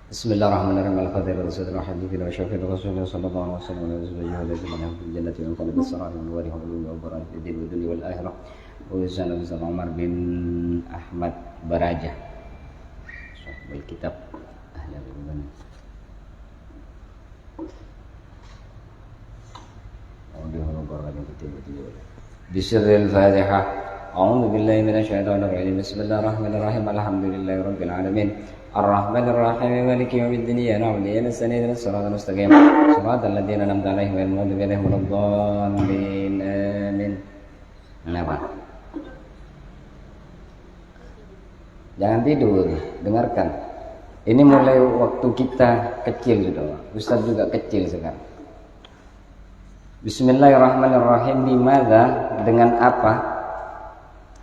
Bismillahirrahmanirrahim. Al-Fatihah Rasulullah Habibina wa Syafiq Rasulullah sallallahu alaihi wasallam wa alihi wa sahbihi fil jannati wa qalbi sarar wa wali wa barakah fid dunya wal akhirah. Wa sallallahu alaihi Umar bin Ahmad Barajah. Sahibul kitab ahli al-Iman. Bismillahil Fatihah. A'udzu billahi minasy syaithanir rajim. Bismillahirrahmanirrahim. Alhamdulillahi rabbil alamin. Ar-Rahmanir Rahim Maliki yaumiddin. Iyyaka na'budu wa iyyaka nasta'in. Ihdinas siratal mustaqim. Shiratal ladzina an'amta 'alaihim ghairil maghdubi 'alaihim waladdallin. Amin. Kenapa? Jangan tidur, dengarkan. Ini mulai waktu kita kecil sudah. Ustaz juga kecil sekarang. Bismillahirrahmanirrahim. Bimadza, dengan apa?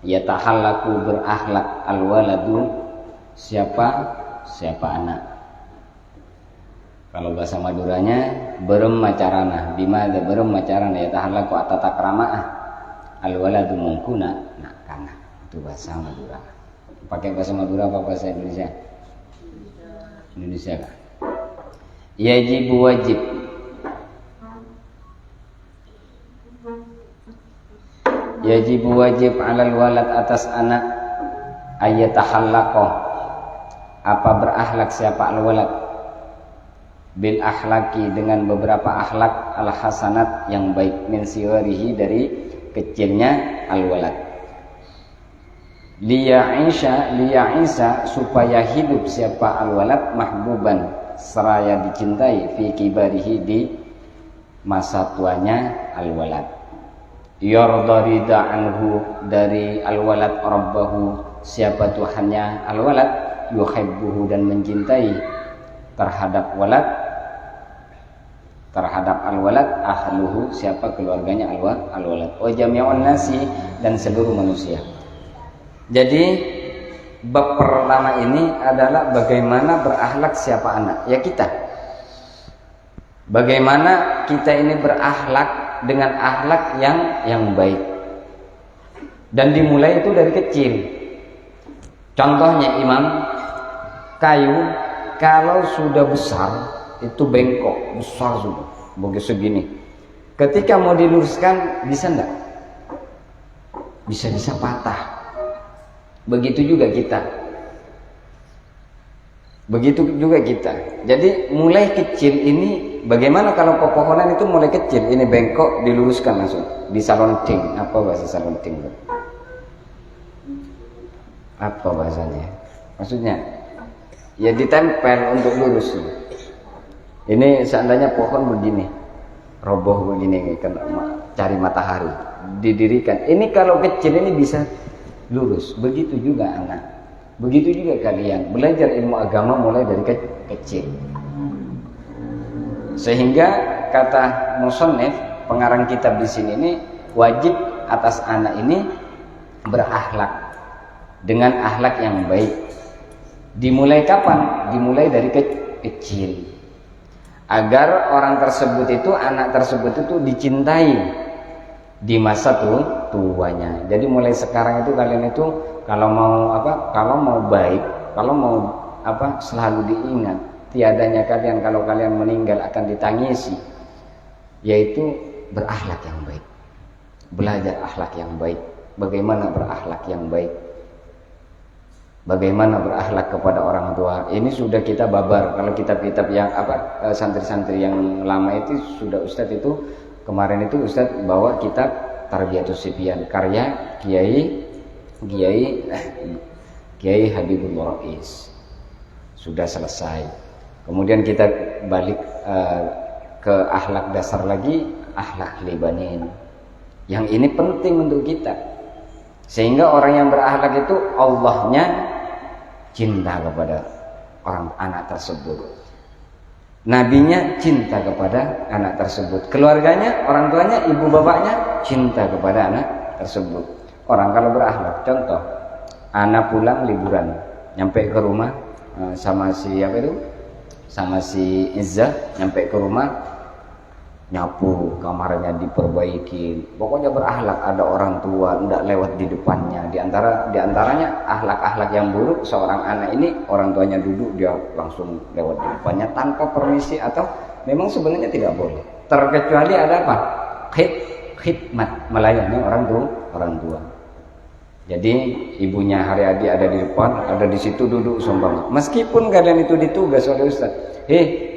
Yatahallaku, berakhlak, al-waladu, siapa anak. Kalau bahasa Maduranya beremacarana. Bimadza beremacarana yatahallaku atatakramaah al-waladu mungkuna. Nah, karena itu bahasa Madura. Pakai bahasa Madura apa bahasa Indonesia? Indonesia kan? Yajibu, wajib. Yajibu, wajib alal walad, atas anak, ayyatahallaqah, apa berakhlak siapa al-walad, bil akhlaki, dengan beberapa akhlak, al hasanat, yang baik, min siwarihi, dari kecilnya al-walad, liya'isa, supaya hidup siapa al-walad, mahbuban, seraya dicintai, fi kibarihi, di masa tuanya al-walad, yarda ridha anhu, dari al-walad rabbahu, siapa Tuhannya al-walad, yuhibbuhu, dan mencintai terhadap walad, terhadap al-walad, ahluhu, siapa keluarganya al-walad, wa jami'un nasi, dan seluruh manusia. Jadi bab pertama ini adalah bagaimana berakhlak siapa anak, ya kita. Bagaimana kita ini berakhlak dengan akhlak yang baik. Dan dimulai itu dari kecil. Contohnya Imam, kayu kalau sudah besar itu bengkok, besar sudah, begitu segini. Ketika mau diluruskan bisa enggak? Bisa patah. Begitu juga kita. Begitu juga kita. Jadi mulai kecil ini, bagaimana kalau pepohonan itu mulai kecil, ini bengkok, diluruskan langsung, disalonting. Apa bahasa salonting? Apa bahasanya? Maksudnya ya ditempel untuk lurus. Ini seandainya pohon begini, roboh begini, kan cari matahari, didirikan. Ini kalau kecil ini bisa lurus. Begitu juga anak. Begitu juga kalian belajar ilmu agama mulai dari kecil. Sehingga kata musannif, pengarang kitab di sini ini, wajib atas anak ini berakhlak dengan akhlak yang baik. Dimulai kapan? Dimulai dari kecil. Agar orang tersebut itu, anak tersebut itu dicintai di masa tuanya. Jadi mulai sekarang itu kalian itu kalau mau baik, kalau mau selalu diingat, tiadanya kalian kalau kalian meninggal akan ditangisi, yaitu berakhlak yang baik. Belajar akhlak yang baik. Bagaimana berakhlak yang baik? Bagaimana berakhlak kepada orang tua? Ini sudah kita babar. Kalau kitab-kitab yang santri-santri yang lama itu sudah Ustadz itu kemarin itu Ustadz bawa kitab Tarbiyatus Sibyan karya Kiai Habibur Rais. Sudah selesai. Kemudian kita balik ke akhlak dasar lagi, akhlak libanin. Yang ini penting untuk kita. Sehingga orang yang berakhlak itu Allahnya cinta kepada anak tersebut. Nabinya cinta kepada anak tersebut. Keluarganya, orang tuanya, ibu bapaknya cinta kepada anak tersebut. Orang kalau berakhlak, contoh, anak pulang liburan, nyampe ke rumah sama si Izzah, nyampe ke rumah, nyapu, kamarnya diperbaiki, pokoknya berakhlak. Ada orang tua tidak lewat di depannya. Diantaranya akhlak-akhlak yang buruk seorang anak ini, orang tuanya duduk, dia langsung lewat di depannya tanpa permisi, atau memang sebenarnya tidak boleh. Terkecuali ada apa? Khidmat, melayani orang tua. Jadi ibunya hari-hari ada di depan, ada di situ duduk sombong. Meskipun kalian itu ditugas oleh ustaz,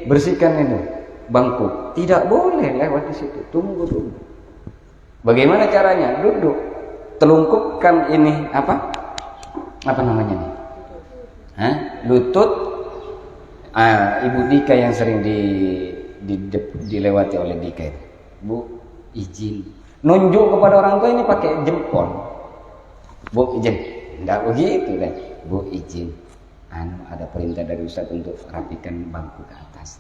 bersihkan ini bangku, tidak boleh lewat di situ. Tunggu dulu. Bagaimana caranya? Duduk, telungkupkan ini apa namanya nih? Lutut. Ibu Dika yang sering dilewati oleh Dika itu. Bu, izin. Nunjuk kepada orang tua ini pakai jempol. Bu, izin. Enggak begitu deh. Bu, izin. Ada perintah dari ustaz untuk rapikan bangku ke atas.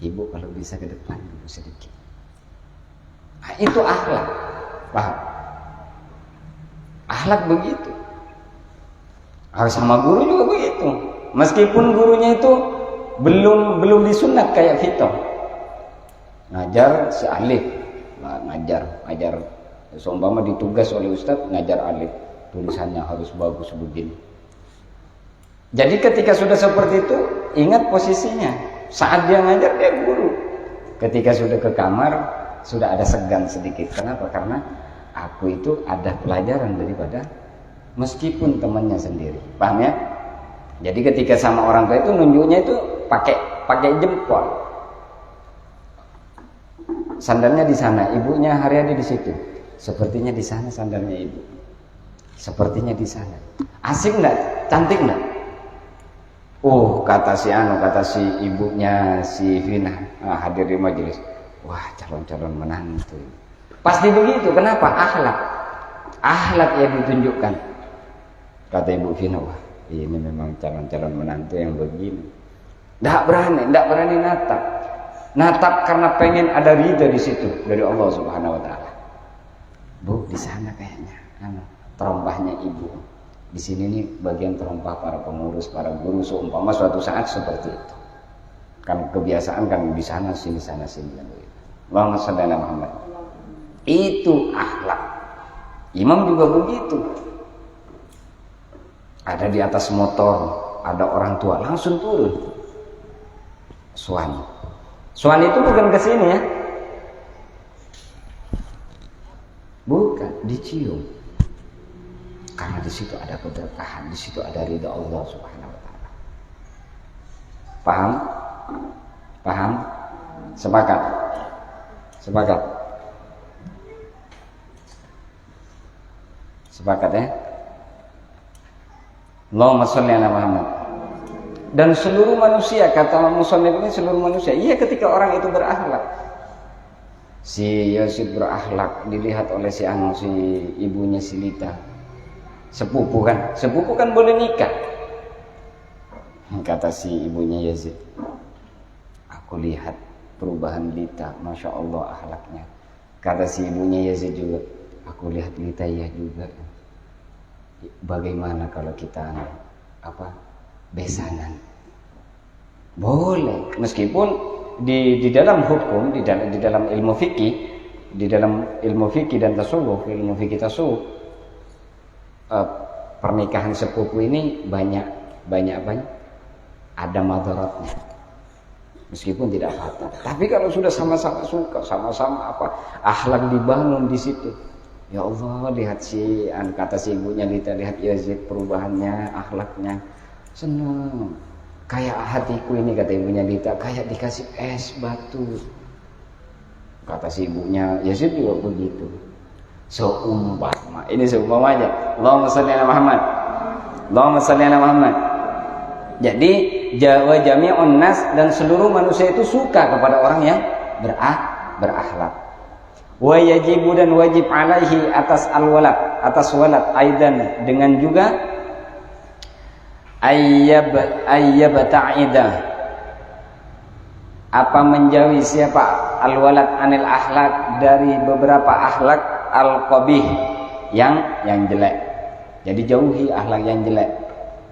Ibu kalau bisa ke depan dulu sedikit. Itu akhlak. Paham? Akhlak begitu. Harus sama guru juga begitu. Meskipun gurunya itu belum disunat kayak Vito. Ngajar si alif. Ngajar. Seumpama ditugas oleh ustaz ngajar alif. Tulisannya harus bagus begini. Jadi ketika sudah seperti itu, ingat posisinya. Saat dia ngajar, dia guru. Ketika sudah ke kamar, sudah ada segan sedikit. Kenapa? Karena aku itu ada pelajaran daripada meskipun temannya sendiri. Paham ya? Jadi ketika sama orang tua itu nunjuknya itu pakai jempol. Sandalnya di sana, ibunya hari-hari di situ. Sepertinya di sana sandalnya ibu. Sepertinya di sana. Asik enggak? Cantik enggak? Kata si ibunya si Vina hadir di majelis. Wah, calon-calon menantu. Pasti begitu. Kenapa? Akhlak yang ditunjukkan. Kata ibu Vina, wah, ini memang calon-calon menantu yang begini. Tidak berani natap. Natap karena pengen ada ridha di situ dari Allah Subhanahu wa taala. Bu, di sana kayaknya terompahnya ibu. Di sini nih bagian terompah para pengurus, para guru, seumpama suatu saat seperti itu. Kan kebiasaan kan di sana sini kan begitu. Allahumma shalli ala Muhammad. Itu akhlak. Imam juga begitu. Ada di atas motor, ada orang tua, langsung turun. Suan itu bukan ke sini ya. Bukan, dicium. Karena di situ ada keberkahan, di situ ada ridha Allah Subhanahu wa taala. Paham? Sepakat. Sepakat ya? Allahumma shalli ala Muhammad. Dan seluruh manusia, kata musannif ini seluruh manusia. Iya, ketika orang itu berakhlak. Si Yazid berakhlak, dilihat oleh si ibunya si Lita. Sepupu kan boleh nikah. Kata si ibunya Yazid, aku lihat perubahan Lita, Masya Allah akhlaknya. Kata si ibunya Yazid juga, aku lihat Lita ya juga. Bagaimana kalau kita besanan? Boleh, meskipun di dalam hukum, di dalam ilmu fikih dan tasawuf, ilmu fikih tasawuf, pernikahan sepupu ini banyak ada madaratnya, meskipun tidak fatal. Tapi kalau sudah sama-sama suka, sama-sama akhlak dibangun di situ. Ya Allah, lihat kata si ibunya Lita, lihat Yazid perubahannya, akhlaknya, senang. Kayak hatiku ini, kata ibunya Lita, kayak dikasih es batu. Kata si ibunya Yazid juga begitu. Ini seumpamanya. Allahumma shalli ala Muhammad. Jadi wa jami'un nas, dan seluruh manusia itu suka kepada orang yang berakhlak. Wa yajibu, dan wajib alaihi atas walad aidan, dengan juga ayyab ta'idah, menjauhi siapa al-walad anil akhlak, dari beberapa akhlak al-qabih yang jelek. Jadi jauhi akhlak yang jelek,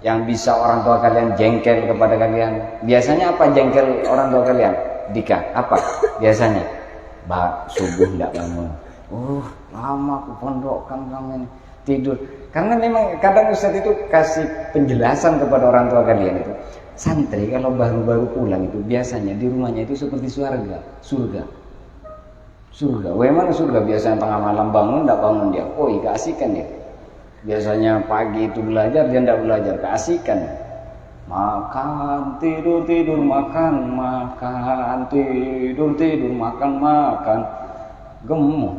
yang bisa orang tua kalian jengkel kepada kalian. Biasanya apa jengkel orang tua kalian? Dika, apa biasanya? subuh tidak bangun. Lama aku pondokkan kamu tidur. Karena memang kadang Ustaz itu kasih penjelasan kepada orang tua kalian itu. Santri kalau baru-baru pulang itu biasanya di rumahnya itu seperti surga. Memang surga biasanya tengah malam bangun, tidak bangun dia. Keasikan dia. Biasanya pagi itu belajar, dia tidak belajar, keasikan. Makan, tidur, makan, tidur, makan. Gemuk.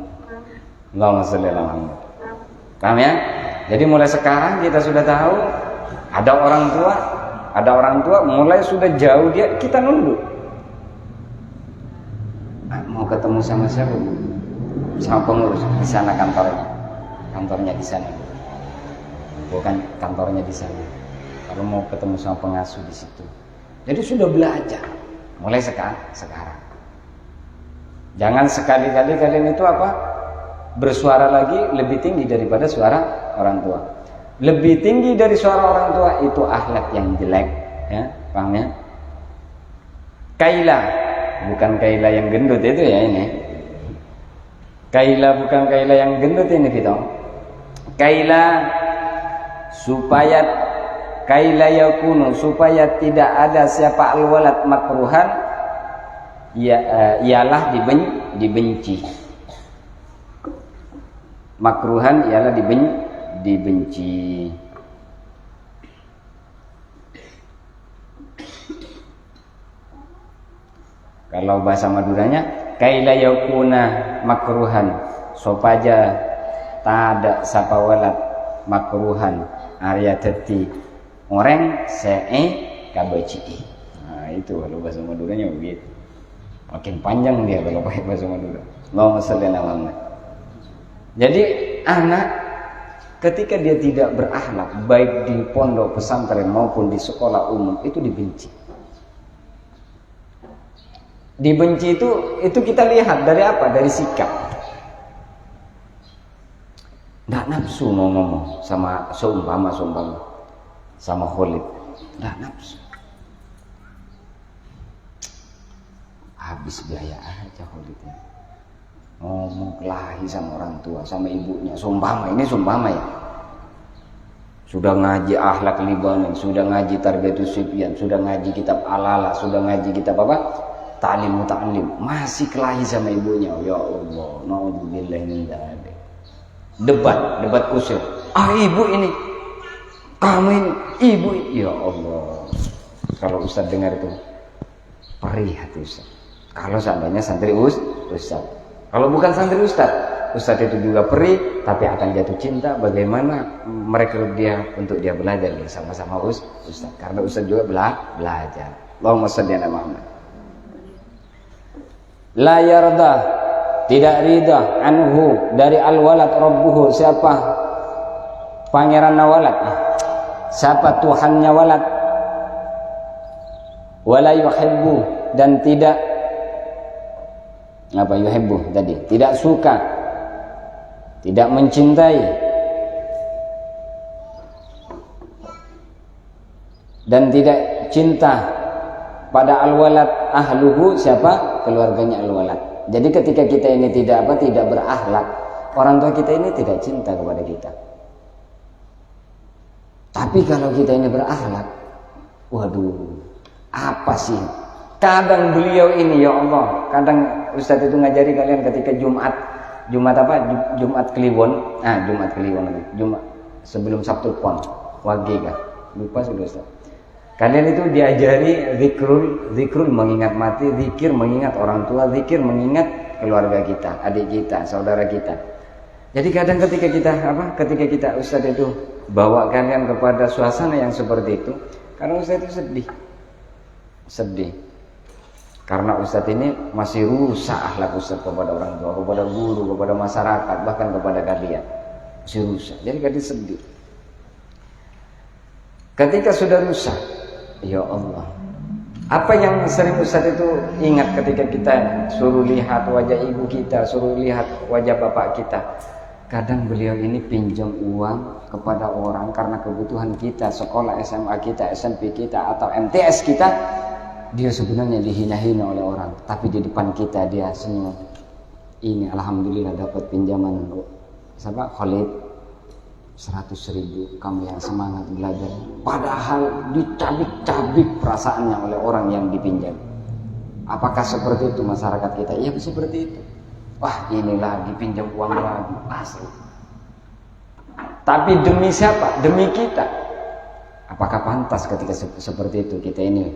Allahumma sholli ala Muhammad. Paham ya? Jadi mulai sekarang kita sudah tahu ada orang tua mulai sudah jauh dia, kita nunduk. Mau ketemu sama siapa? Sama pengurus di sana kantornya di sana. Bukan kantornya di sana. Kalau mau ketemu sama pengasuh di situ. Jadi sudah belajar mulai sekarang. Jangan sekali-kali kalian itu bersuara lagi lebih tinggi daripada suara orang tua. Lebih tinggi dari suara orang tua itu akhlak yang jelek, ya, paham ya? Kaila, bukan kaila yang gendut itu ya ini. Kaila bukan kaila yang gendut ini kita. Kaila supaya kaila yakunu, supaya tidak ada siapa alwalad makruhan, ialah dibenci. Makruhan ialah dibenci. Kalau bahasa Maduranya kaila yakuna makruhan, supaya tada sapa walad makruhan arya teti orang kabeci. Nah itu kalau bahasa Maduranya begitu. Makin panjang dia kalau pakai bahasa Madura. Allahumma sholli ala Muhammad. Jadi anak ketika dia tidak berakhlak baik di pondok pesantren maupun di sekolah umum itu dibenci. Dibenci itu kita lihat dari apa? Dari sikap. Nggak nafsu mau ngomong sama seumpama sama Khalid. Nggak nafsu. Habis biaya aja Khalid ini. Ngomong kelahi sama orang tua, sama ibunya. Sumpama ya. Sudah ngaji akhlak Libanon, sudah ngaji Tarbiyatus Sibyan, sudah ngaji kitab Alala, sudah ngaji kitab Ta'lim Muta'allim, masih kelahi sama ibunya. Ya Allah, naudzubillah min dzalik. Debat kusir. Ibu ini, kamu ini, ibu ini. Ya Allah. Kalau Ustaz dengar itu perih hati Ustaz. Kalau seandainya santri Ustaz. Kalau bukan santri Ustaz itu juga perih, tapi akan jatuh cinta. Bagaimana merekrut dia untuk dia belajar bersama-sama Ustaz. Karena Ustaz juga belajar. Allahumma sholli ala Muhammad. La yarda, tidak ridha anhu dari al-walad rabbuhu, siapa pangeran walad, siapa Tuhannya walad. Wala yuhibbu, dan tidak yuhibbu tadi, tidak suka, tidak mencintai, dan tidak cinta pada al-walad ahluhu, siapa keluarganya al-walad. Jadi ketika kita ini tidak berakhlak, orang tua kita ini tidak cinta kepada kita. Tapi kalau kita ini berakhlak, waduh, apa sih? Kadang beliau ini, ya Allah, kadang Ustaz itu ngajari kalian ketika Jumat Kliwon. Jumat sebelum Sabtu Pon, Wage kah? Lupa sudah Ustaz. Kalian itu diajari zikrul mengingat mati, zikir mengingat orang tua, zikir mengingat keluarga kita, adik kita, saudara kita. Jadi kadang ketika kita Ustaz itu bawa kalian kepada suasana yang seperti itu, kadang Ustaz itu sedih. Karena Ustaz ini masih rusak akhlak Ustaz kepada orang tua, kepada guru, kepada masyarakat, bahkan kepada kalian. Masih rusak. Jadi kalian sedih. Ketika sudah rusak, ya Allah, apa yang sering Ustaz itu ingat ketika kita suruh lihat wajah ibu kita, suruh lihat wajah bapak kita. Kadang beliau ini pinjam uang kepada orang karena kebutuhan kita, sekolah SMA kita, SMP kita, atau MTS kita. Dia sebenarnya dihina-hina oleh orang, tapi di depan kita dia senyum. ini alhamdulillah dapat pinjaman siapa Khalid 100.000, kamu yang semangat belajar, padahal dicabik-cabik perasaannya oleh orang yang dipinjam. Apakah seperti itu masyarakat kita? Iya seperti itu. Wah inilah dipinjam uang lagi, asli. Tapi demi siapa? Demi kita. Apakah pantas ketika seperti itu kita ini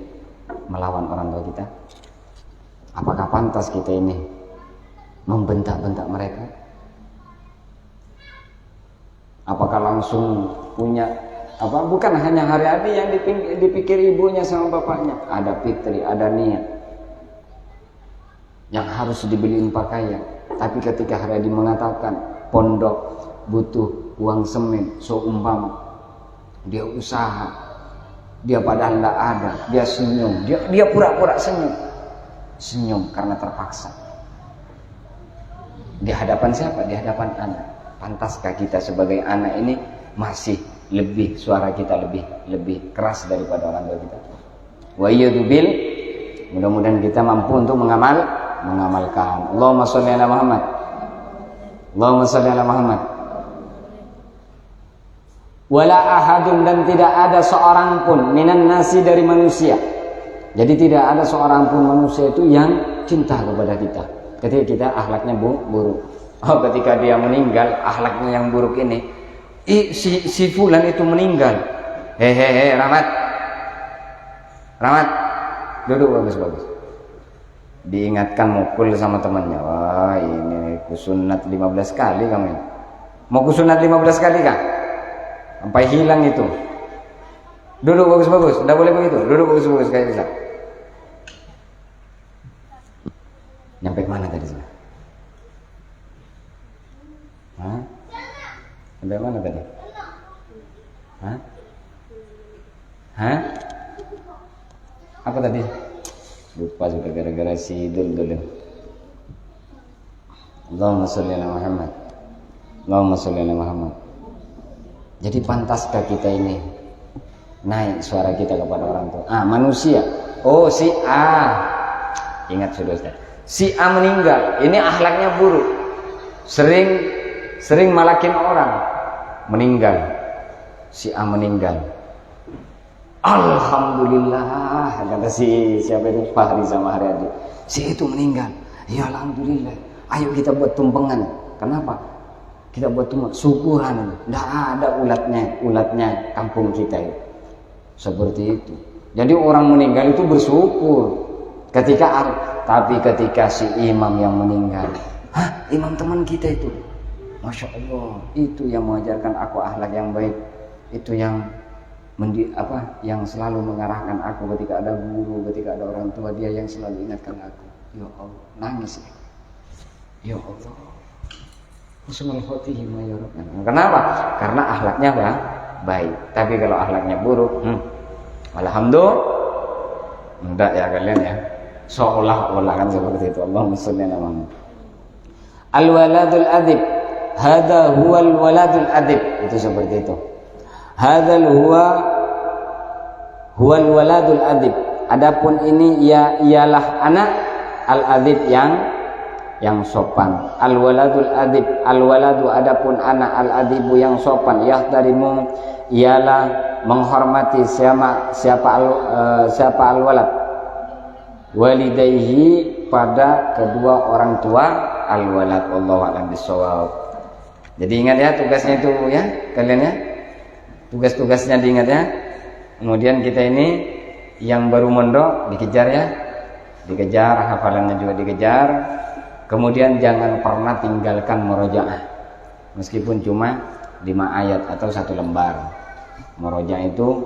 melawan orang tua kita? Apakah pantas kita ini membentak-bentak mereka? Apakah langsung punya bukan hanya hari-hari yang dipikir ibunya sama bapaknya, ada fitri, ada niat yang harus dibeliin pakaian. Tapi ketika hari-hari mengatakan pondok butuh uang semen, seumpama dia usaha, dia padahal tidak ada, dia senyum, dia pura-pura senyum karena terpaksa. Di hadapan siapa? Di hadapan anak. Pantaskah kita sebagai anak ini masih suara kita lebih keras daripada orang tua kita? Wa yudbil, mudah-mudahan kita mampu untuk mengamalkan. Allahumma sholli ala Muhammad. Allahumma sholli ala Muhammad. Wala ahadun, dan tidak ada seorang pun minan nasi, dari manusia. Jadi tidak ada seorang pun manusia itu yang cinta kepada kita ketika kita akhlaknya buruk. Ketika dia meninggal akhlaknya yang buruk ini, si fulan itu meninggal. Hehehe, Rahmat, duduk bagus. Diingatkan mukul sama temannya. Wah ini kusunat 15 kali kamu ini. Mau kusunat 15 kali kah? Sampai hilang itu. Duduk bagus, tidak boleh begitu. Duduk bagus kayak bisa. Nyampe mana tadi sih? Hah? Sampai mana tadi? Hah? Apa tadi? Lupa sudah gara-gara si dulu. Allahumma sholli ala Muhammad. Allahumma sholli ala Muhammad. Jadi pantaskah kita ini naik suara kita kepada orang tua? Manusia. Oh si A. Ingat sudah Ustaz. Si A meninggal. Ini akhlaknya buruk. Sering malakin orang. Meninggal. Si A meninggal. Alhamdulillah, kata siapa itu Fahri sama Haryadi. Si itu meninggal. Ya alhamdulillah. Ayo kita buat tumpengan. Kenapa? Kita buat tumpengan syukuran. Tidak ada ulatnya kampung kita itu. Seperti itu. Jadi orang meninggal itu bersyukur. Tapi ketika si imam yang meninggal, imam teman kita itu, Masya Allah, itu yang mengajarkan aku akhlak yang baik, itu yang yang selalu mengarahkan aku ketika ada guru, ketika ada orang tua, dia yang selalu ingatkan aku. Ya Allah, nangis ya Allah. Husnul khotimah ya Rabb. Kenapa? Karena akhlaknya baik. Tapi kalau akhlaknya buruk, alhamdulillah enggak ya kalian ya. Seolah-olah kan seperti itu. Allahumma sholli ala Muhammad. Al-waladul adib. Hadza huwal waladul adib. Itu seperti itu. Hadzal huwal waladul adib. Adapun ini ialah anak al-adib yang sopan. Al-waladul adib. Al-waladu adapun anak al-adibu yang sopan. Yahtarimu ialah menghormati siapa al-walad. Walidayhi, pada kedua orang tua al-walad. Wallahu a'lam bishawab. Jadi ingat ya tugasnya itu ya kalian ya. Tugas-tugasnya diingat ya. Kemudian kita ini yang baru mondok dikejar ya. Dikejar, hafalannya juga dikejar. Kemudian jangan pernah tinggalkan murojaah. Meskipun cuma 5 ayat atau 1 lembar. Murojaah itu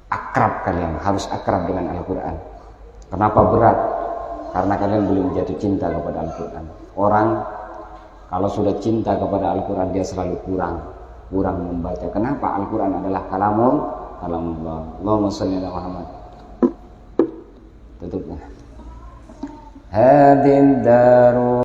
akrab kalian, harus akrab dengan Al-Qur'an. Kenapa berat? Karena kalian belum jatuh cinta kepada Al-Quran. Orang kalau sudah cinta kepada Al-Quran, dia selalu kurang membaca. Kenapa? Al-Quran adalah kalamullah. Allahumma sholli ala Muhammad. Tutuplah. Hadin daru